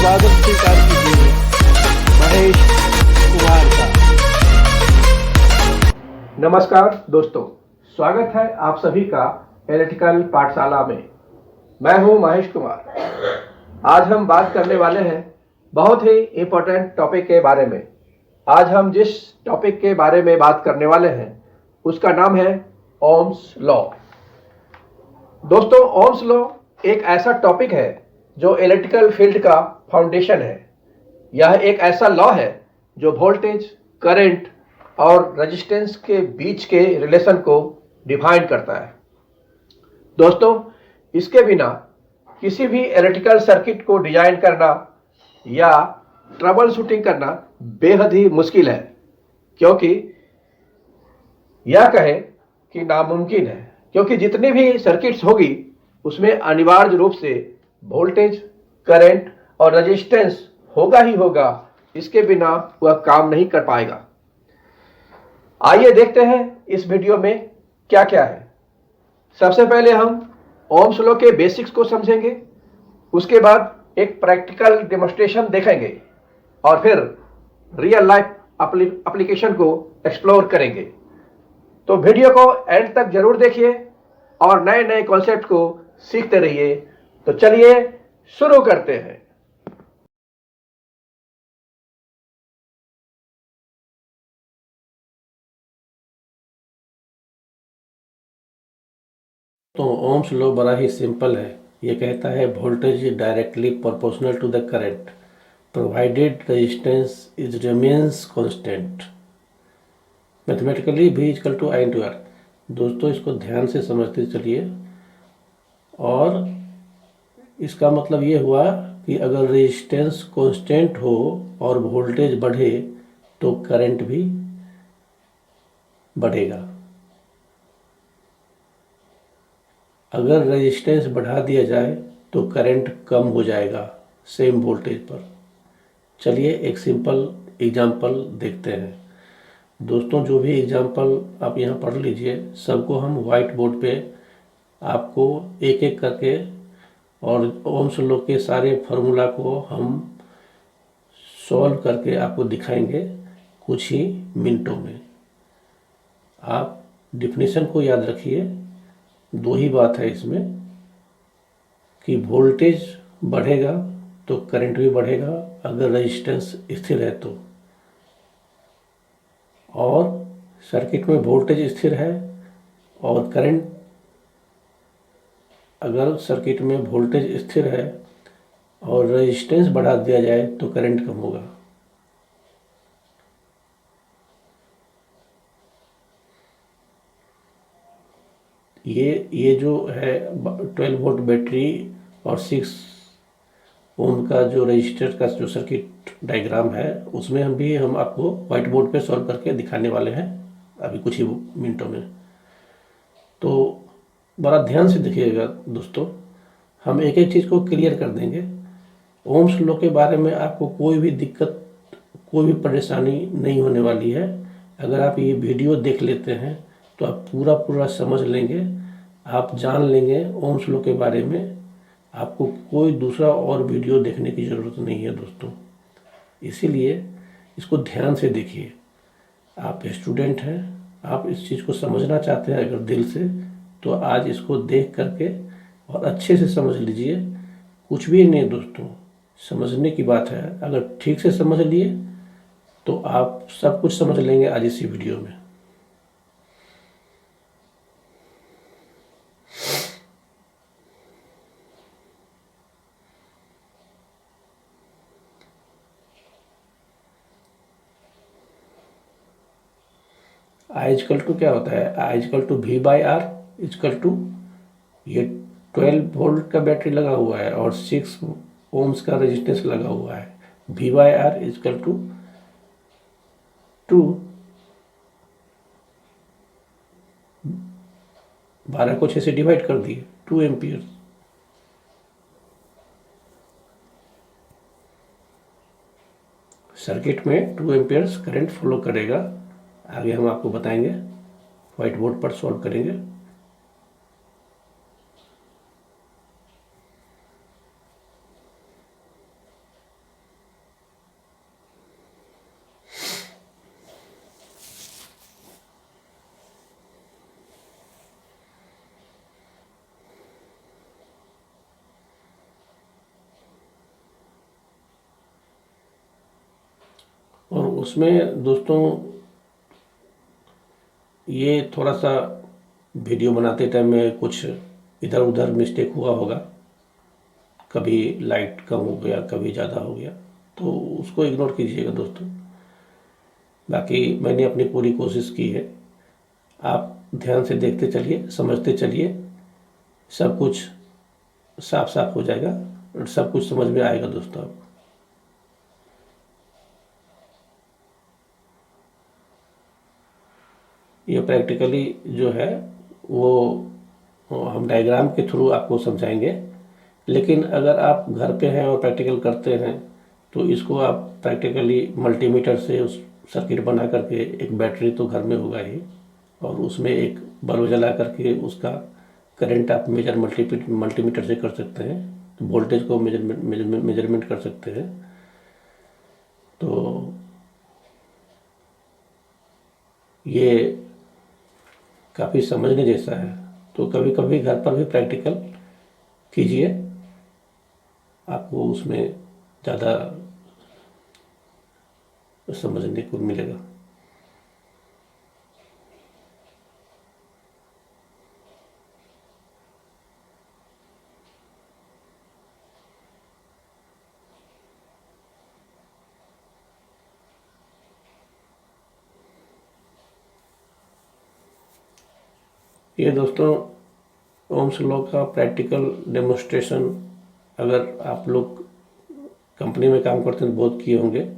स्वागत स्वीकार कीजिए महेश कुमार का। नमस्कार दोस्तों, स्वागत है आप सभी का इलेक्ट्रिकल पाठशाला में। मैं हूं महेश कुमार। आज हम बात करने वाले हैं बहुत ही इम्पोर्टेंट टॉपिक के बारे में। आज हम जिस टॉपिक के बारे में बात करने वाले हैं उसका नाम है ओम्स लॉ। दोस्तों, ओम्स लॉ एक ऐसा टॉपिक है जो इलेक्ट्रिकल फील्ड का फाउंडेशन है। यह एक ऐसा लॉ है जो वोल्टेज, करंट और रेजिस्टेंस के बीच के रिलेशन को डिफाइन करता है। दोस्तों, इसके बिना किसी भी इलेक्ट्रिकल सर्किट को डिजाइन करना या ट्रबल शूटिंग करना बेहद ही मुश्किल है, क्योंकि यह कहें कि नामुमकिन है। क्योंकि जितनी भी सर्किट्स होगी उसमें अनिवार्य रूप से वोल्टेज, करंट और रेजिस्टेंस होगा ही होगा। इसके बिना वह काम नहीं कर पाएगा। आइए देखते हैं इस वीडियो में क्या क्या है। सबसे पहले हम ओम्स लॉ के बेसिक्स को समझेंगे, उसके बाद एक प्रैक्टिकल डेमोन्स्ट्रेशन देखेंगे और फिर रियल लाइफ एप्लीकेशन को एक्सप्लोर करेंगे। तो वीडियो को एंड तक जरूर देखिए और नए नए कॉन्सेप्ट को सीखते रहिए। तो चलिए शुरू करते हैं। तो ओम्स लॉ बड़ा ही सिंपल है। ये कहता है voltage is directly proportional to the current provided resistance is remains constant. Mathematically V equal to I into R। दोस्तों, इसको ध्यान से समझते चलिए। और इसका मतलब ये हुआ कि अगर रेजिस्टेंस कांस्टेंट हो और वोल्टेज बढ़े तो करंट भी बढ़ेगा। अगर रेजिस्टेंस बढ़ा दिया जाए तो करंट कम हो जाएगा सेम वोल्टेज पर। चलिए एक सिंपल एग्जांपल देखते हैं। दोस्तों, जो भी एग्जांपल आप यहाँ पढ़ लीजिए, सबको हम वाइट बोर्ड पे आपको एक एक करके और ओम्स लॉ के सारे फार्मूला को हम सॉल्व करके आपको दिखाएंगे कुछ ही मिनटों में। आप डिफिनीशन को याद रखिए। दो ही बात है इसमें कि वोल्टेज बढ़ेगा तो करंट भी बढ़ेगा अगर रेजिस्टेंस स्थिर है तो। और सर्किट में वोल्टेज स्थिर है और करंट, अगर सर्किट में वोल्टेज स्थिर है और रेजिस्टेंस बढ़ा दिया जाए तो करंट कम होगा। ये जो है 12 वोल्ट बैटरी और 6 ओम का जो रजिस्टर का जो सर्किट डायग्राम है, उसमें हम आपको व्हाइट बोर्ड पे सॉल्व करके दिखाने वाले हैं अभी कुछ ही मिनटों में। तो बड़ा ध्यान से देखिएगा दोस्तों, हम एक एक चीज़ को क्लियर कर देंगे। ओम्स लॉ के बारे में आपको कोई भी दिक्कत, कोई भी परेशानी नहीं होने वाली है। अगर आप ये वीडियो देख लेते हैं तो आप पूरा समझ लेंगे, आप जान लेंगे ओम्स लॉ के बारे में। आपको कोई दूसरा और वीडियो देखने की ज़रूरत नहीं है दोस्तों। इसीलिए इसको ध्यान से देखिए। आप स्टूडेंट हैं, आप इस चीज़ को समझना चाहते हैं अगर दिल से, तो आज इसको देख करके और अच्छे से समझ लीजिए। कुछ भी नहीं दोस्तों, समझने की बात है। अगर ठीक से समझ लिए तो आप सब कुछ समझ लेंगे आज इसी वीडियो में। आई इक्वल टू क्या होता है? I equal to V by R equal to, ये 12 वोल्ट का बैटरी लगा हुआ है और 6 ओम्स का रेजिस्टेंस लगा हुआ है। V by R equal to 12 को 6 से डिवाइड कर दिए, 2 एम्पियर। सर्किट में 2 एम्पियर्स करंट फ्लो करेगा। आगे हम आपको बताएंगे, व्हाइट बोर्ड पर सॉल्व करेंगे। उसमें दोस्तों ये थोड़ा सा वीडियो बनाते टाइम में कुछ इधर उधर मिस्टेक हुआ होगा, कभी लाइट कम हो गया, कभी ज़्यादा हो गया, तो उसको इग्नोर कीजिएगा दोस्तों। बाकी मैंने अपनी पूरी कोशिश की है, आप ध्यान से देखते चलिए, समझते चलिए, सब कुछ साफ साफ हो जाएगा और सब कुछ समझ में आएगा दोस्तों आपको। ये प्रैक्टिकली जो है वो हम डायग्राम के थ्रू आपको समझाएंगे, लेकिन अगर आप घर पे हैं और प्रैक्टिकल करते हैं तो इसको आप प्रैक्टिकली मल्टीमीटर से उस सर्किट बना करके, एक बैटरी तो घर में होगा ही, और उसमें एक बल्ब जला करके उसका करंट आप मल्टीमीटर से कर सकते हैं, तो वोल्टेज को मेजरमेंट कर सकते हैं। तो ये काफ़ी समझने जैसा है, तो कभी कभी घर पर भी प्रैक्टिकल कीजिए, आपको उसमें ज़्यादा समझने को मिलेगा। ये दोस्तों ओम्स लॉ का प्रैक्टिकल डेमोन्स्ट्रेशन अगर आप लोग कंपनी में काम करते हैं तो बहुत किए होंगे।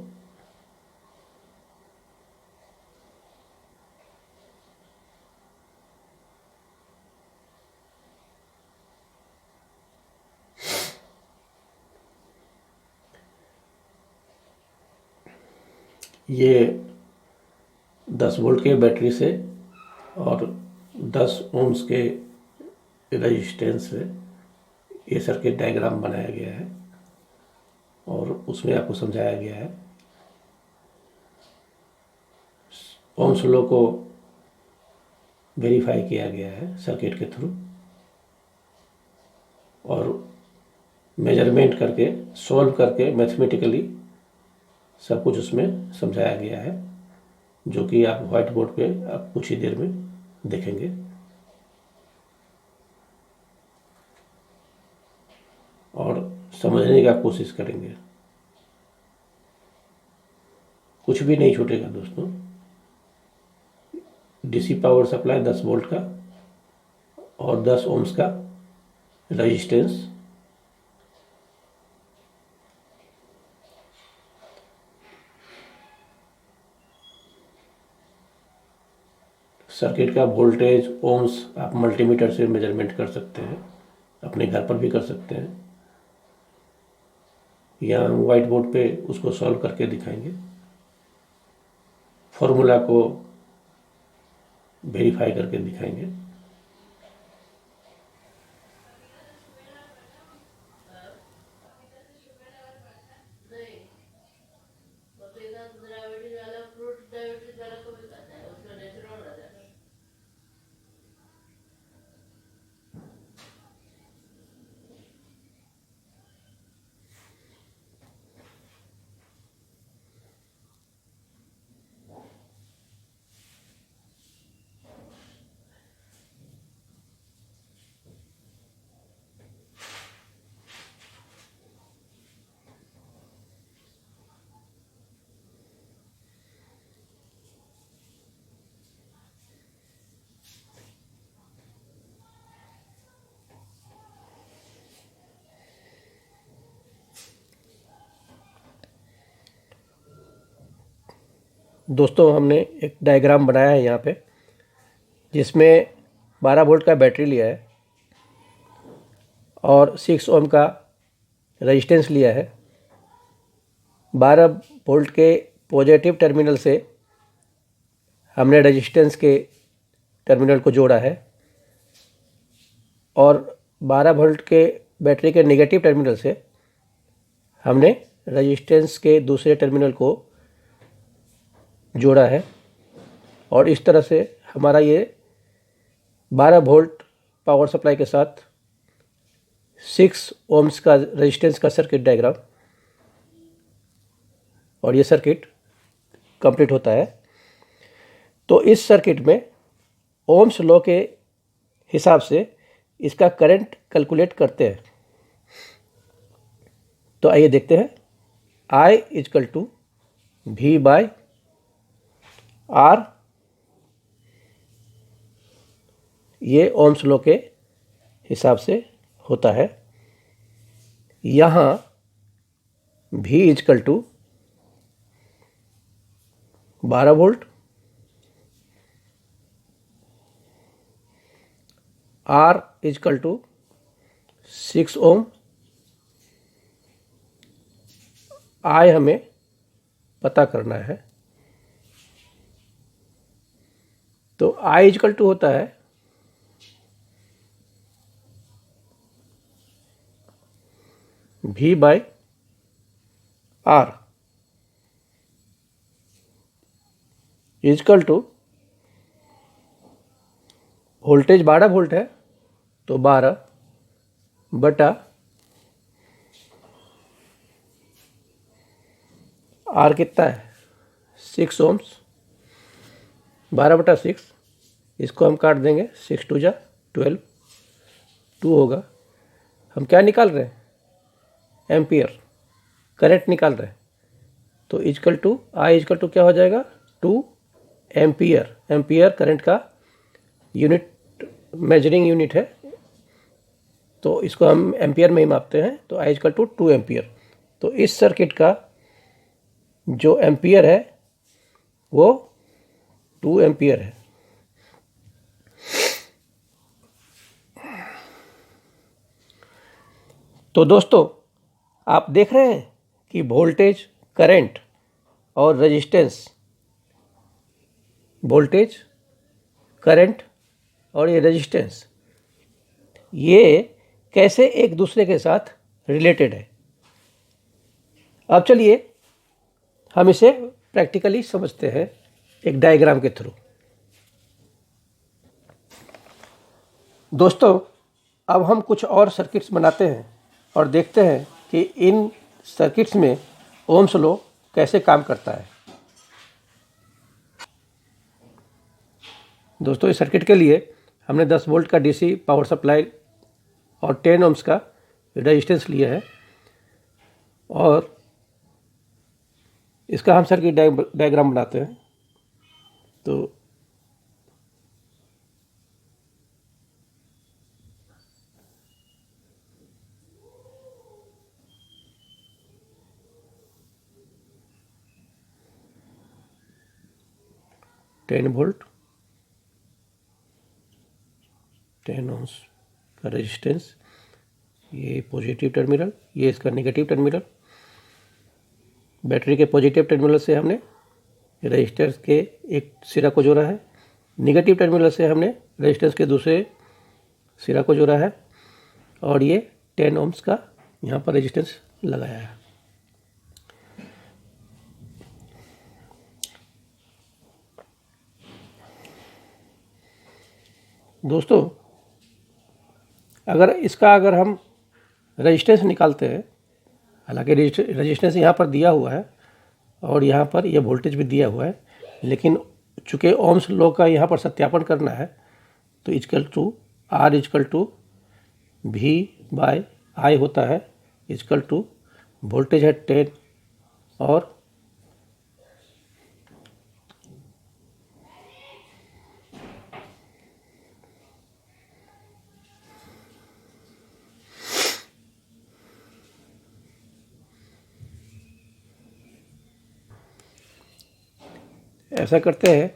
ये 10 वोल्ट के बैटरी से और 10 ओम्स के रेजिस्टेंस से ये सर्किट डायग्राम बनाया गया है और उसमें आपको समझाया गया है। ओम्स लॉ को वेरीफाई किया गया है सर्किट के थ्रू और मेजरमेंट करके, सॉल्व करके मैथमेटिकली सब कुछ उसमें समझाया गया है, जो कि आप व्हाइट बोर्ड पे आप कुछ ही देर में देखेंगे। और समझने का कोशिश करेंगे, कुछ भी नहीं छूटेगा दोस्तों। डीसी पावर सप्लाई 10 वोल्ट का और 10 ओम्स का रेजिस्टेंस, सर्किट का वोल्टेज ओम्स आप मल्टीमीटर से मेजरमेंट कर सकते हैं, अपने घर पर भी कर सकते हैं, या हम व्हाइट बोर्ड पे उसको सॉल्व करके दिखाएंगे, फॉर्मूला को वेरीफाई करके दिखाएंगे। दोस्तों हमने एक डायग्राम बनाया है यहाँ पे, जिसमें 12 वोल्ट का बैटरी लिया है और 6 ओम का रेजिस्टेंस लिया है। 12 वोल्ट के पॉजिटिव टर्मिनल से हमने रेजिस्टेंस के टर्मिनल को जोड़ा है और 12 वोल्ट के बैटरी के नेगेटिव टर्मिनल से हमने रेजिस्टेंस के दूसरे टर्मिनल को जोड़ा है। और इस तरह से हमारा ये 12 वोल्ट पावर सप्लाई के साथ 6 ओम्स का रेजिस्टेंस का सर्किट डायग्राम, और ये सर्किट कंप्लीट होता है। तो इस सर्किट में ओम्स लॉ के हिसाब से इसका करंट कैलकुलेट करते हैं। तो आइए देखते हैं। I equal to V by R, ये ओम्स लॉ के हिसाब से होता है। यहाँ V equal to 12 volt, R equal to 6 ohm, I हमें पता करना है। तो I इजकल टू होता है V by R equal to, voltage 12 volt है तो 12 बटा R कितना है 6 ओम्स, 12 बटा 6, इसको हम काट देंगे, 6 टू जा 12, 2 होगा। हम क्या निकाल रहे हैं? एम्पियर, करंट निकाल रहे हैं। तो equal to I equal to क्या हो जाएगा 2 एम्पियर। एम्पियर करंट का यूनिट, मेजरिंग यूनिट है, तो इसको हम एम्पियर में ही मापते हैं। तो I इजकल टू 2 एम्पियर। तो इस सर्किट का जो एम्पियर है वो 2 एम्पियर है। तो दोस्तों, आप देख रहे हैं कि वोल्टेज, करंट और रेजिस्टेंस, वोल्टेज, करंट और ये रेजिस्टेंस, ये कैसे एक दूसरे के साथ रिलेटेड है। अब चलिए हम इसे प्रैक्टिकली समझते हैं एक डायग्राम के थ्रू। दोस्तों, अब हम कुछ और सर्किट्स बनाते हैं और देखते हैं कि इन सर्किट्स में ओम्स लॉ कैसे काम करता है। दोस्तों, इस सर्किट के लिए हमने 10 वोल्ट का डीसी पावर सप्लाई और 10 ओम्स का रेजिस्टेंस लिया है और इसका हम सर्किट डायग्राम बनाते हैं। तो टेन वोल्ट, 10 ओम्स का रेजिस्टेंस, ये पॉजिटिव टर्मिनल, ये इसका नेगेटिव टर्मिनल। बैटरी के पॉजिटिव टर्मिनल से हमने रेजिस्टेंस के एक सिरा को जोड़ा है, नेगेटिव टर्मिनल से हमने रेजिस्टेंस के दूसरे सिरा को जोड़ा है और ये 10 ओम्स का यहाँ पर रेजिस्टेंस लगाया है। दोस्तों, अगर हम रेजिस्टेंस निकालते हैं, हालांकि रेजिस्टेंस यहाँ पर दिया हुआ है और यहाँ पर यह वोल्टेज भी दिया हुआ है, लेकिन चूँकि ओम्स लॉ का यहाँ पर सत्यापन करना है, तो equal to R equal to V by I होता है, इजकल टू वोल्टेज है 10 और ऐसा करते हैं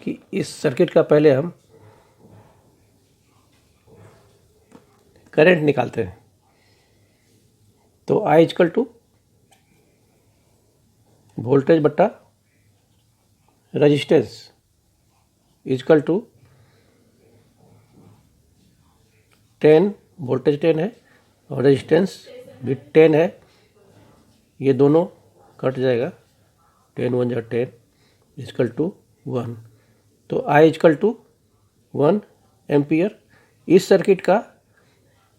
कि इस सर्किट का पहले हम करंट निकालते हैं। तो I इजकल टू वोल्टेज बट्टा रेजिस्टेंस इजकल टू 10, वोल्टेज 10 है और रेजिस्टेंस भी 10 है, ये दोनों कट जाएगा, 10 1 जा 10 इजकल टू 1। तो I इजकल टू 1 एम्पियर। इस सर्किट का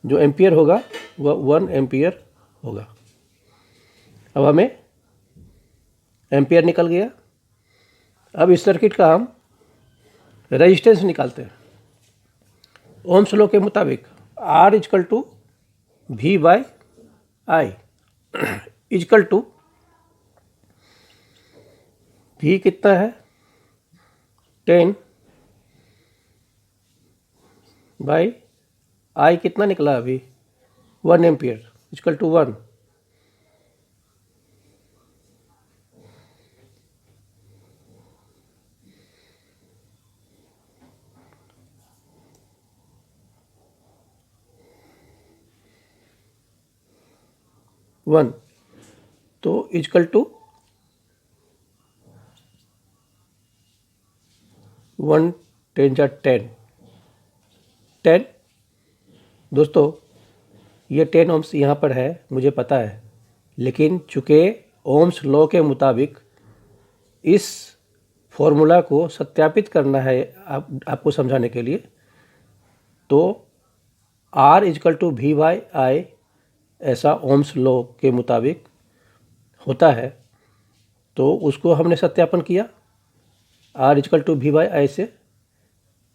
जो एम्पियर होगा वह 1 एम्पियर होगा। अब हमें एम्पियर निकल गया। अब इस सर्किट का हम रेजिस्टेंस निकालते हैं। ओम्स लॉ के मुताबिक R equal to V by I equal to V कितना है 10 बाई I कितना निकला अभी 1 एम्पियर इजकल टू 1। तो इजकल टू 1 10 जा 10 दोस्तों ये 10 ओम्स यहाँ पर है मुझे पता है, लेकिन चूँकि ओम्स लॉ के मुताबिक इस फॉर्मूला को सत्यापित करना है आपको समझाने के लिए, तो R equal to V by I ऐसा ओम्स लॉ के मुताबिक होता है। तो उसको हमने सत्यापन किया R equal to V by I से,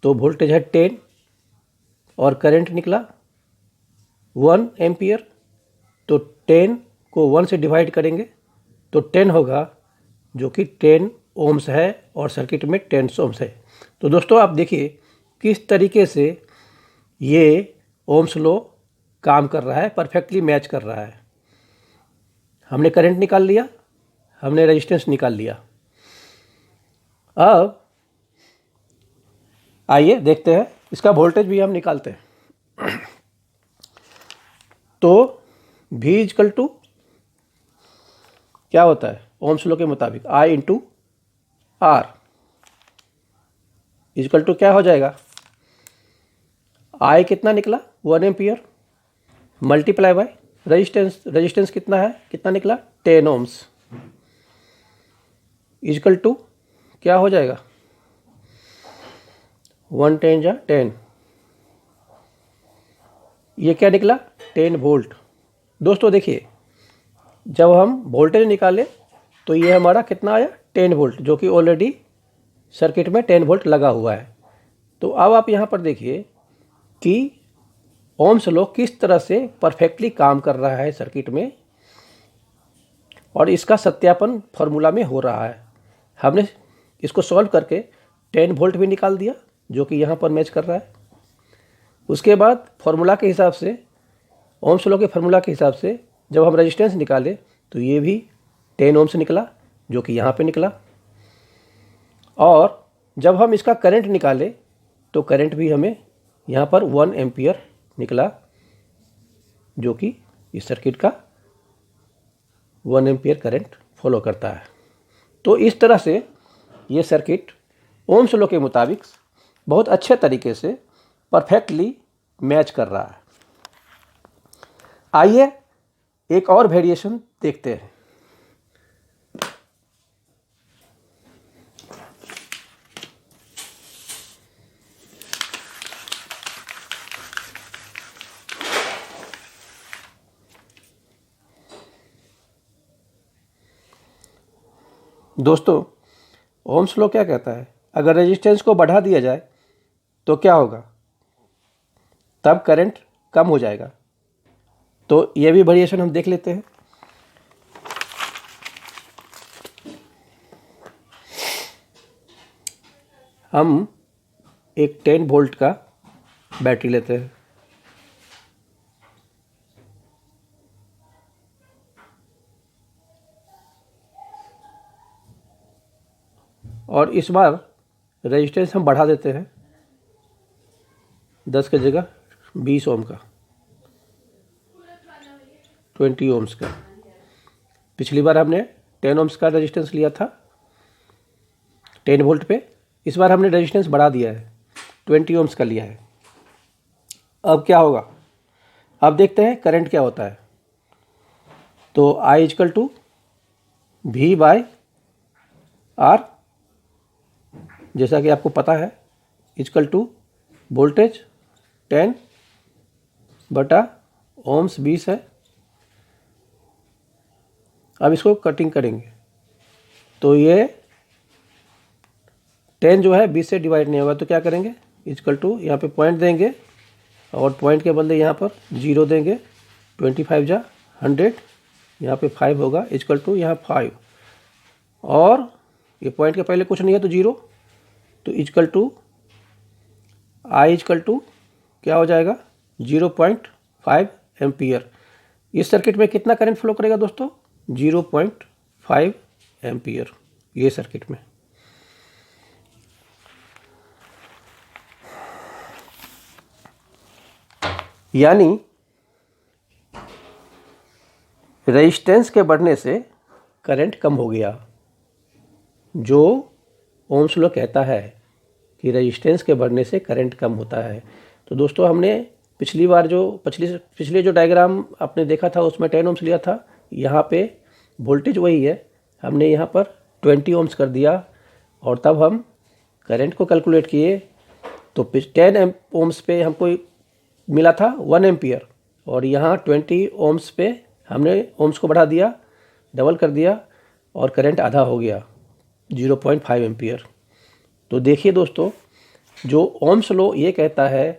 तो वोल्टेज है 10 और करंट निकला 1 एम्पियर। तो 10 को 1 से डिवाइड करेंगे तो 10 होगा, जो कि 10 ओम्स है और सर्किट में 10 ओम्स है। तो दोस्तों आप देखिए किस तरीके से ये ओम्स लॉ काम कर रहा है, परफेक्टली मैच कर रहा है। हमने करंट निकाल लिया, हमने रेजिस्टेंस निकाल लिया। अब आइए देखते हैं इसका वोल्टेज भी हम निकालते हैं। तो V इजकल टू क्या होता है ओम्स लॉ के मुताबिक I into R equal to क्या हो जाएगा, I कितना निकला 1 एम्पियर मल्टीप्लाई बाय रेजिस्टेंस कितना निकला 10 ओम्स इजकल टू क्या हो जाएगा 1 10 जा 10, ये क्या निकला 10 वोल्ट। दोस्तों देखिए जब हम वोल्टेज निकाले तो ये हमारा कितना आया 10 वोल्ट, जो कि ऑलरेडी सर्किट में 10 वोल्ट लगा हुआ है। तो अब आप यहाँ पर देखिए कि ओम्स लॉ किस तरह से परफेक्टली काम कर रहा है सर्किट में, और इसका सत्यापन फार्मूला में हो रहा है। हमने इसको सॉल्व करके 10 वोल्ट भी निकाल दिया, जो कि यहाँ पर मैच कर रहा है। उसके बाद फार्मूला के हिसाब से, ओम्स लॉ के फार्मूला के हिसाब से जब हम रेजिस्टेंस निकाले तो ये भी 10 ओम्स निकला, जो कि यहाँ पे निकला। और जब हम इसका करंट निकाले तो करंट भी हमें यहाँ पर 1 एम्पियर निकला, जो कि इस सर्किट का 1 एम्पियर करंट फॉलो करता है। तो इस तरह से ये सर्किट ओम्स लॉ के मुताबिक बहुत अच्छे तरीके से परफेक्टली मैच कर रहा है। आइए एक और वेरिएशन देखते हैं। दोस्तों ओम्स लॉ क्या कहता है, अगर रेजिस्टेंस को बढ़ा दिया जाए तो क्या होगा, तब करंट कम हो जाएगा। तो ये भी वेरिएशन हम देख लेते हैं। हम एक 10 वोल्ट का बैटरी लेते हैं, और इस बार रेजिस्टेंस हम बढ़ा देते हैं 10 की जगह 20 ओम का, 20 ओम्स का। पिछली बार हमने 10 ओम्स का रेजिस्टेंस लिया था 10 वोल्ट पे, इस बार हमने रेजिस्टेंस बढ़ा दिया है 20 ओम्स का लिया है। अब क्या होगा, अब देखते हैं करंट क्या होता है। तो I equal to V by R, जैसा कि आपको पता है, इजकल टू वोल्टेज 10 बटा ओम्स 20 है। अब इसको कटिंग करेंगे तो ये 10 जो है 20 से डिवाइड नहीं होगा, तो क्या करेंगे, इक्वल टू यहाँ पे पॉइंट देंगे और पॉइंट के बदले यहाँ पर 0 देंगे। 25 जा 100, यहाँ पे 5 होगा, इक्वल टू यहाँ 5, और ये पॉइंट के पहले कुछ नहीं है तो 0, तो equal to I equal to क्या हो जाएगा 0.5 एम्पियर। इस सर्किट में कितना करंट फ्लो करेगा दोस्तों, 0.5 एम्पियर ये सर्किट में। यानी रेजिस्टेंस के बढ़ने से करंट कम हो गया। जो ओम्स लॉ कहता है कि रेजिस्टेंस के बढ़ने से करंट कम होता है। तो दोस्तों हमने पिछली बार जो पिछले जो डायग्राम आपने देखा था उसमें 10 ओम्स लिया था, यहाँ पे वोल्टेज वही है, हमने यहाँ पर 20 ओम्स कर दिया और तब हम करंट को कैलकुलेट किए तो 10 ओम्स पे हमको मिला था 1 एम्पियर, और यहाँ 20 ओम्स पे हमने ओम्स को बढ़ा दिया, डबल कर दिया और करंट आधा हो गया 0.5 एम्पियर। तो देखिए दोस्तों, जो ओम्स लॉ ये कहता है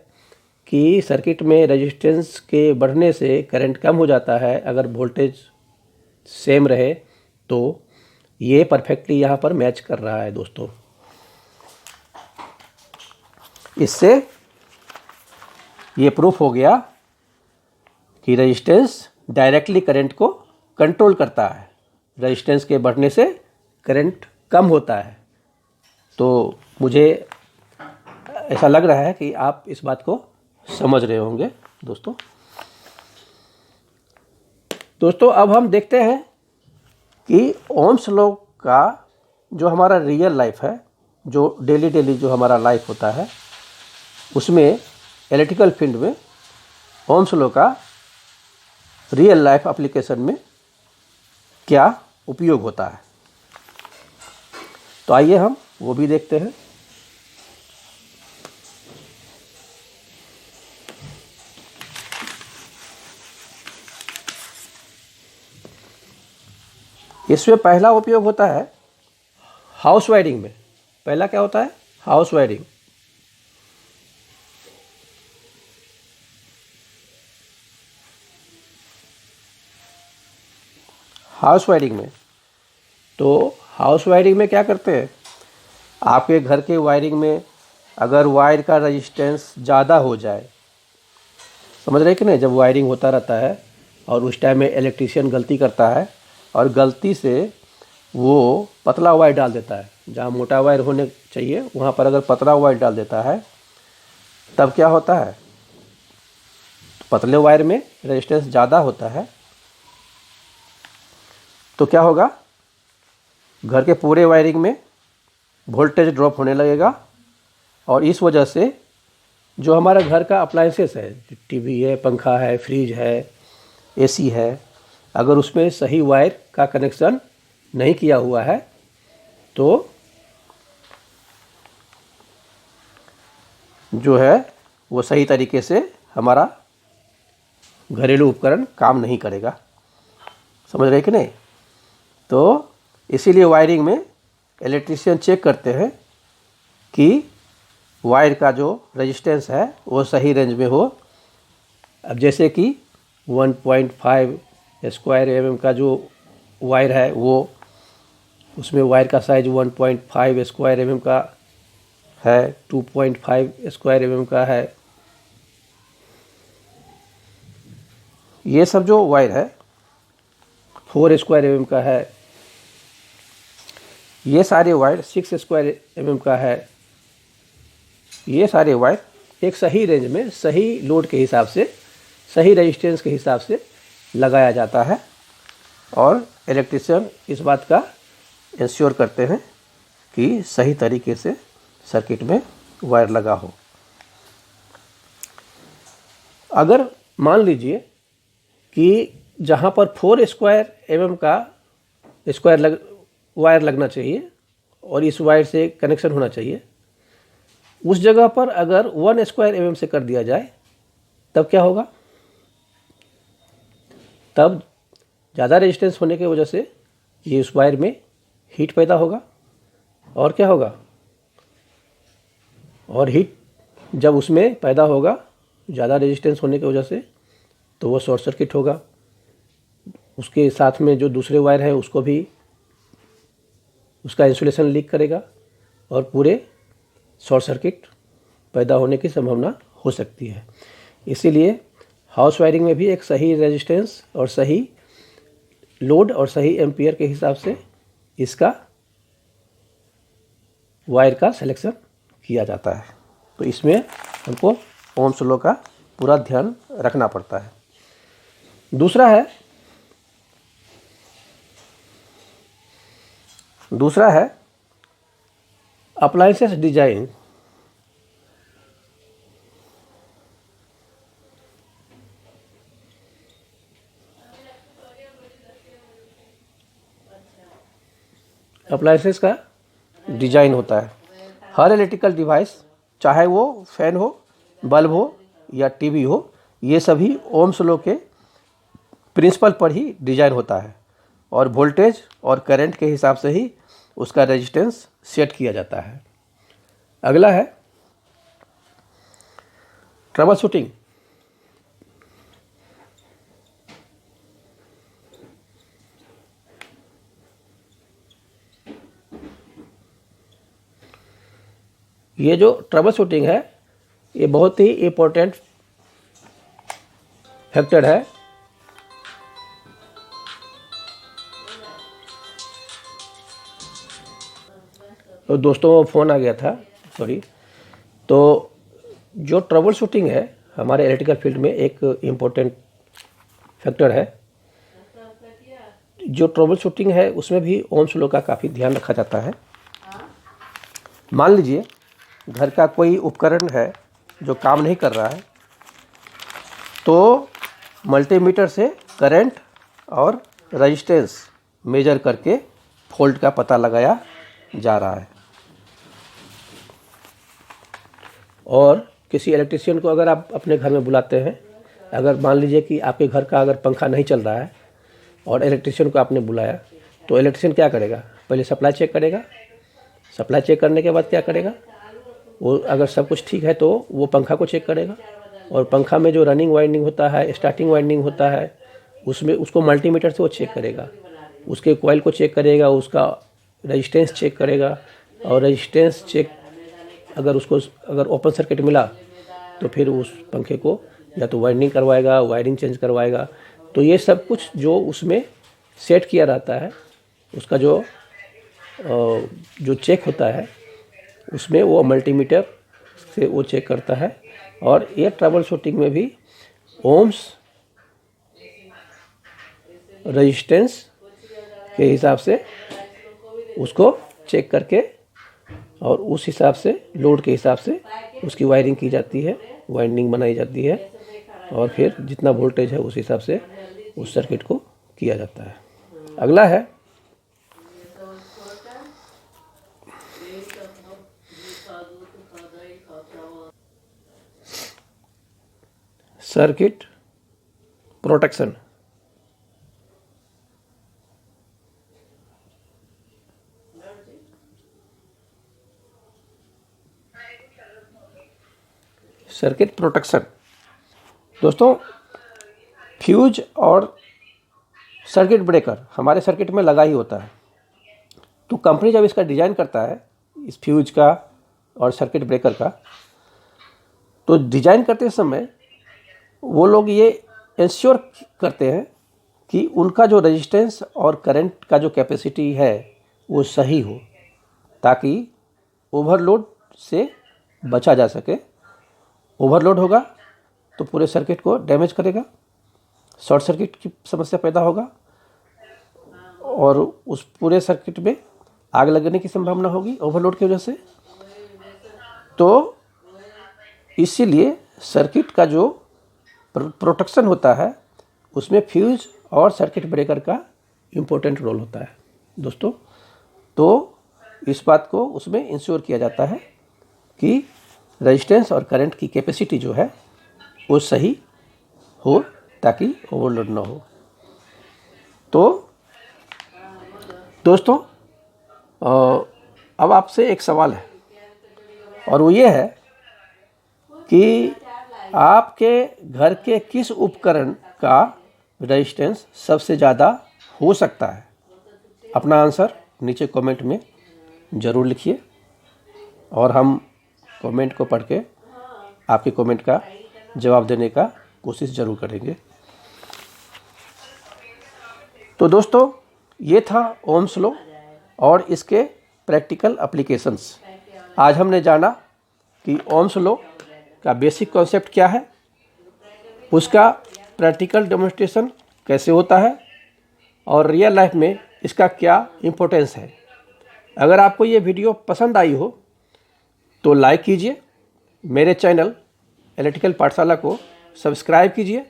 कि सर्किट में रेजिस्टेंस के बढ़ने से करंट कम हो जाता है अगर वोल्टेज सेम रहे, तो ये परफेक्टली यहाँ पर मैच कर रहा है दोस्तों। इससे ये प्रूफ हो गया कि रेजिस्टेंस डायरेक्टली करंट को कंट्रोल करता है, रेजिस्टेंस के बढ़ने से करंट कम होता है। तो मुझे ऐसा लग रहा है कि आप इस बात को समझ रहे होंगे दोस्तों। अब हम देखते हैं कि ओम्स लॉ का जो हमारा रियल लाइफ है, जो डेली जो हमारा लाइफ होता है, उसमें इलेक्ट्रिकल फील्ड में ओम्स लॉ का रियल लाइफ एप्लीकेशन में क्या उपयोग होता है। तो आइए हम वो भी देखते हैं। इसमें पहला उपयोग होता है हाउस वायरिंग में। पहला क्या होता है, हाउस वायरिंग। हाउस वायरिंग में तो हाउस वायरिंग में क्या करते हैं, आपके घर के वायरिंग में अगर वायर का रेजिस्टेंस ज़्यादा हो जाए, समझ रहे कि नहीं, जब वायरिंग होता रहता है और उस टाइम में इलेक्ट्रीशियन गलती करता है और गलती से वो पतला वायर डाल देता है, जहाँ मोटा वायर होने चाहिए वहाँ पर अगर पतला वायर डाल देता है, तब क्या होता है, पतले वायर में रेजिस्टेंस ज़्यादा होता है, तो क्या होगा, घर के पूरे वायरिंग में वोल्टेज ड्रॉप होने लगेगा। और इस वजह से जो हमारा घर का अप्लायंसेस है, टीवी है, पंखा है, फ्रिज है, एसी है, अगर उसमें सही वायर का कनेक्शन नहीं किया हुआ है तो जो है वो सही तरीके से हमारा घरेलू उपकरण काम नहीं करेगा। समझ रहे कि नहीं। तो इसीलिए वायरिंग में इलेक्ट्रीशियन चेक करते हैं कि वायर का जो रेजिस्टेंस है वो सही रेंज में हो। अब जैसे कि 1.5 स्क्वायर mm का जो वायर है, वो उसमें वायर का साइज 1.5 स्क्वायर mm का है, 2.5 स्क्वायर mm का है। ये सब जो वायर है 4 स्क्वायर mm का है, ये सारे वायर 6 स्क्वायर mm का है। ये सारे वायर एक सही रेंज में, सही लोड के हिसाब से, सही रेजिस्टेंस के हिसाब से लगाया जाता है और इलेक्ट्रीशियन इस बात का इंश्योर करते हैं कि सही तरीके से सर्किट में वायर लगा हो। अगर मान लीजिए कि जहाँ पर 4 स्क्वायर mm का वायर लगना चाहिए और इस वायर से कनेक्शन होना चाहिए, उस जगह पर अगर 1 स्क्वायर mm से कर दिया जाए, तब क्या होगा, तब ज़्यादा रेजिस्टेंस होने की वजह से ये उस वायर में हीट पैदा होगा और क्या होगा, और हीट जब उसमें पैदा होगा ज़्यादा रेजिस्टेंस होने की वजह से, तो वो शॉर्ट सर्किट होगा। उसके साथ में जो दूसरे वायर है उसको भी उसका इंसुलेशन लीक करेगा और पूरे शॉर्ट सर्किट पैदा होने की संभावना हो सकती है। इसीलिए हाउस वायरिंग में भी एक सही रेजिस्टेंस और सही लोड और सही एम्पियर के हिसाब से इसका वायर का सिलेक्शन किया जाता है। तो इसमें हमको ओम्स लॉ का पूरा ध्यान रखना पड़ता है। दूसरा है अप्लायंसेस डिजाइन। अप्लायंसेस का डिजाइन होता है। हर इलेक्ट्रिकल डिवाइस, चाहे वो फैन हो, बल्ब हो या टीवी हो, ये सभी ओम्स लॉ के प्रिंसिपल पर ही डिजाइन होता है और वोल्टेज और करंट के हिसाब से ही उसका रेजिस्टेंस सेट किया जाता है। अगला है ट्रबल शूटिंग। ये जो ट्रबल शूटिंग है, ये बहुत ही इम्पोर्टेंट फैक्टर है। तो दोस्तों फ़ोन आ गया था, सॉरी। तो जो ट्रबल शूटिंग है हमारे इलेक्ट्रिकल फील्ड में एक इम्पोर्टेंट फैक्टर है। जो ट्रबल शूटिंग है उसमें भी ओम्स लॉ का काफ़ी ध्यान रखा जाता है। मान लीजिए घर का कोई उपकरण है जो काम नहीं कर रहा है, तो मल्टीमीटर से करंट और रेजिस्टेंस मेजर करके फॉल्ट का पता लगाया जा रहा है। और किसी इलेक्ट्रिशियन को अगर आप अपने घर में बुलाते हैं, अगर मान लीजिए कि आपके घर का अगर पंखा नहीं चल रहा है और इलेक्ट्रिशियन को आपने बुलाया, तो इलेक्ट्रिशियन क्या करेगा? पहले सप्लाई चेक करेगा। सप्लाई चेक करने के बाद क्या करेगा? वो अगर सब कुछ ठीक है तो वो पंखा को चेक करेगा, और पंखा में जो रनिंग वाइंडिंग होता है, स्टार्टिंग वाइंडिंग होता है, उसमें उसको मल्टीमीटर से वो चेक करेगा। उसके कॉइल को चेक करेगा, उसका रेजिस्टेंस चेक करेगा, और रेजिस्टेंस चेक अगर ओपन सर्किट मिला तो फिर उस पंखे को या तो वाइंडिंग करवाएगा, वायरिंग चेंज करवाएगा। तो ये सब कुछ जो उसमें सेट किया रहता है, उसका जो चेक होता है उसमें वो मल्टीमीटर से वो चेक करता है। और ये ट्रबल शूटिंग में भी ओम्स रेजिस्टेंस के हिसाब से उसको चेक करके और उस हिसाब से लोड के हिसाब से उसकी वायरिंग की जाती है, वाइंडिंग बनाई जाती है, और फिर जितना वोल्टेज है उस हिसाब से उस सर्किट को किया जाता है। अगला है सर्किट प्रोटेक्शन। सर्किट प्रोटेक्शन दोस्तों, फ्यूज और सर्किट ब्रेकर हमारे सर्किट में लगा ही होता है। तो कंपनी जब इसका डिज़ाइन करता है, इस फ्यूज का और सर्किट ब्रेकर का, तो डिज़ाइन करते समय वो लोग ये इंश्योर करते हैं कि उनका जो रेजिस्टेंस और करंट का जो कैपेसिटी है वो सही हो, ताकि ओवरलोड से बचा जा सके। ओवरलोड होगा तो पूरे सर्किट को डैमेज करेगा, शॉर्ट सर्किट की समस्या पैदा होगा, और उस पूरे सर्किट में आग लगने की संभावना होगी ओवरलोड की वजह से। तो इसीलिए सर्किट का जो प्रोटेक्शन होता है उसमें फ्यूज और सर्किट ब्रेकर का इम्पोर्टेंट रोल होता है दोस्तों। तो इस बात को उसमें इंश्योर किया जाता है कि रेजिस्टेंस और करंट की कैपेसिटी जो है वो सही हो, ताकि ओवरलोड ना हो। तो दोस्तों अब आपसे एक सवाल है, और वो ये है कि आपके घर के किस उपकरण का रेजिस्टेंस सबसे ज़्यादा हो सकता है। अपना आंसर नीचे कमेंट में ज़रूर लिखिए और हम कमेंट को पढ़ के आपके कमेंट का जवाब देने का कोशिश ज़रूर करेंगे। तो दोस्तों, ये था ओम्स लॉ और इसके प्रैक्टिकल एप्लीकेशंस। आज हमने जाना कि ओम्स लॉ का बेसिक कॉन्सेप्ट क्या है, उसका प्रैक्टिकल डेमोन्स्ट्रेशन कैसे होता है और रियल लाइफ में इसका क्या इम्पोर्टेंस है। अगर आपको ये वीडियो पसंद आई हो तो लाइक कीजिए, मेरे चैनल इलेक्ट्रिकल पाठशाला को सब्सक्राइब कीजिए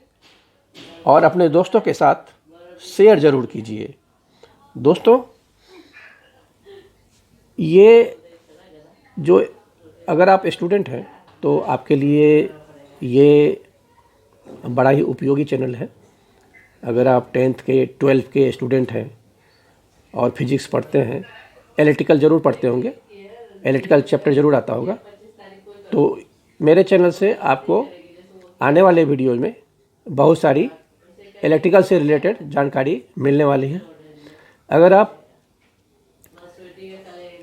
और अपने दोस्तों के साथ शेयर ज़रूर कीजिए। दोस्तों, ये जो अगर आप स्टूडेंट हैं तो आपके लिए ये बड़ा ही उपयोगी चैनल है। अगर आप 10th के 12th के स्टूडेंट हैं और फिजिक्स पढ़ते हैं, इलेक्ट्रिकल ज़रूर पढ़ते होंगे, इलेक्ट्रिकल चैप्टर ज़रूर आता होगा, तो मेरे चैनल से आपको आने वाले वीडियो में बहुत सारी इलेक्ट्रिकल से रिलेटेड जानकारी मिलने वाली है। अगर आप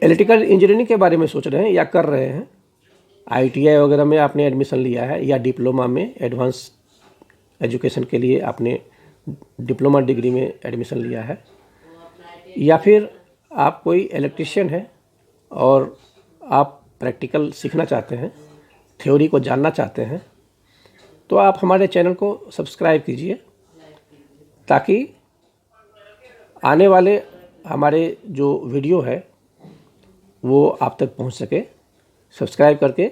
इलेक्ट्रिकल इंजीनियरिंग के बारे में सोच रहे हैं या कर रहे हैं, ITI वगैरह में आपने एडमिशन लिया है या डिप्लोमा में एडवांस एजुकेशन के लिए आपने डिप्लोमा डिग्री में एडमिशन लिया है, या फिर आप कोई इलेक्ट्रिशियन हैं और आप प्रैक्टिकल सीखना चाहते हैं, थ्योरी को जानना चाहते हैं, तो आप हमारे चैनल को सब्सक्राइब कीजिए ताकि आने वाले हमारे जो वीडियो है वो आप तक पहुंच सके। सब्सक्राइब करके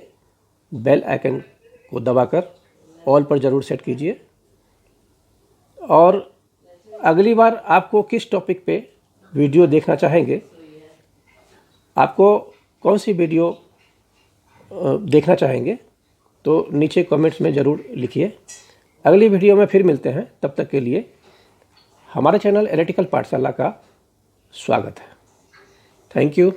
बेल आइकन को दबाकर ऑल पर ज़रूर सेट कीजिए। और अगली बार आपको किस टॉपिक पे वीडियो देखना चाहेंगे, आपको कौन सी वीडियो देखना चाहेंगे, तो नीचे कमेंट्स में ज़रूर लिखिए। अगली वीडियो में फिर मिलते हैं, तब तक के लिए हमारे चैनल इलेक्ट्रिकल पाठशाला का स्वागत है। Thank you.